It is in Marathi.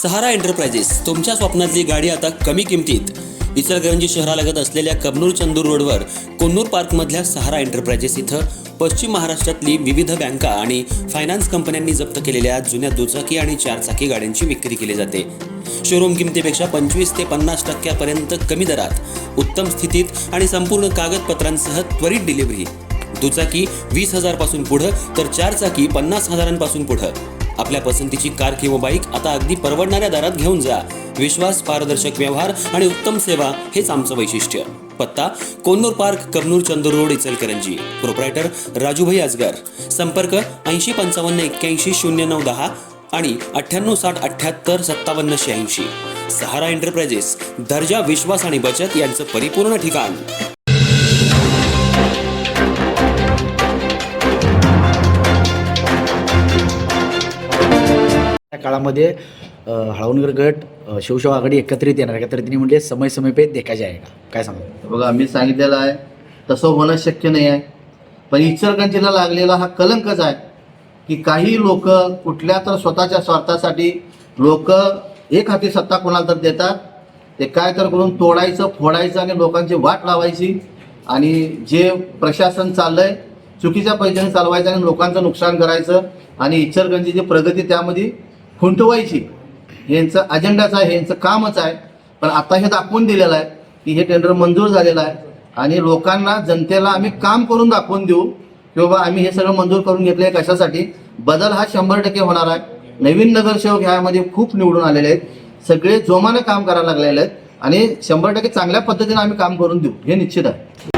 सहारा एंटरप्राइजेस तुमच्या स्वप्नातली गाडी आता कमी किमतीत. इचलकरंजी शहरालगत असलेल्या कबनूर चंदूर रोडवर कोन्नूर पार्कमधल्या सहारा एंटरप्राइजेस इथं पश्चिम महाराष्ट्रातली विविध बँका आणि फायनान्स कंपन्यांनी जप्त केलेल्या जुन्या दुचाकी आणि चारचाकी गाड्यांची विक्री केली जाते. शोरूम किमतीपेक्षा 25 ते 50% कमी दरात, उत्तम स्थितीत आणि संपूर्ण कागदपत्रांसह त्वरित डिलिव्हरी. दुचाकी 20,000 पासून पुढं तर चारचाकी 50,000 पुढं. आपल्या पसंतीची कार किंवा बाईक आता अगदी परवडणाऱ्या दरात घेऊन जा. विश्वास, पारदर्शक व्यवहार आणि उत्तम सेवा हेच आमचं वैशिष्ट्य. पत्ता Konnur park, Kabnur Chandur road, Ichalkaranji. Proprietor Rajubhai Ajgar. संपर्क 8055810910 आणि 9860785786. सहारा एंटरप्राइजेस, दर्जा, विश्वास आणि बचत यांचं परिपूर्ण ठिकाण. त्या काळामध्ये हळवणकर गट, शिवसेना आघाडी एकत्रित येणार आहे का, तर त्यांनी म्हणजे समय समय पे देखा जाएगा. काय सांगा? बघा, आम्ही सांगितलेलं आहे तसं होणं शक्य नाही आहे. पण इचलकरंजीला लागलेला हा कलंकच आहे की काही लोक कुठल्या तर स्वतःच्या स्वार्थासाठी लोक एक हाती सत्ता कोणाला तर देतात, ते काय तर करून तोडायचं, फोडायचं आणि लोकांची वाट लावायची. आणि जे प्रशासन चाललंय चुकीच्या पद्धतीने चालवायचं आणि लोकांचं नुकसान करायचं आणि इचलकरंजीची प्रगती त्यामध्ये खुंटवायची. यांचं अजेंडाच आहे, यांचं कामच आहे. पण आता हे दाखवून दिलेलं आहे की हे टेंडर मंजूर झालेलं आहे आणि लोकांना, जनतेला आम्ही काम करून दाखवून देऊ की बाबा आम्ही हे सगळं मंजूर करून घेतलं आहे. कशासाठी? बदल हा 100% होणार आहे. नवीन नगरसेवक ह्यामध्ये खूप निवडून आलेले आहेत, सगळे जोमानं काम करायला लागलेले आहेत आणि 100% चांगल्या पद्धतीने आम्ही काम करून देऊ हे निश्चित आहे.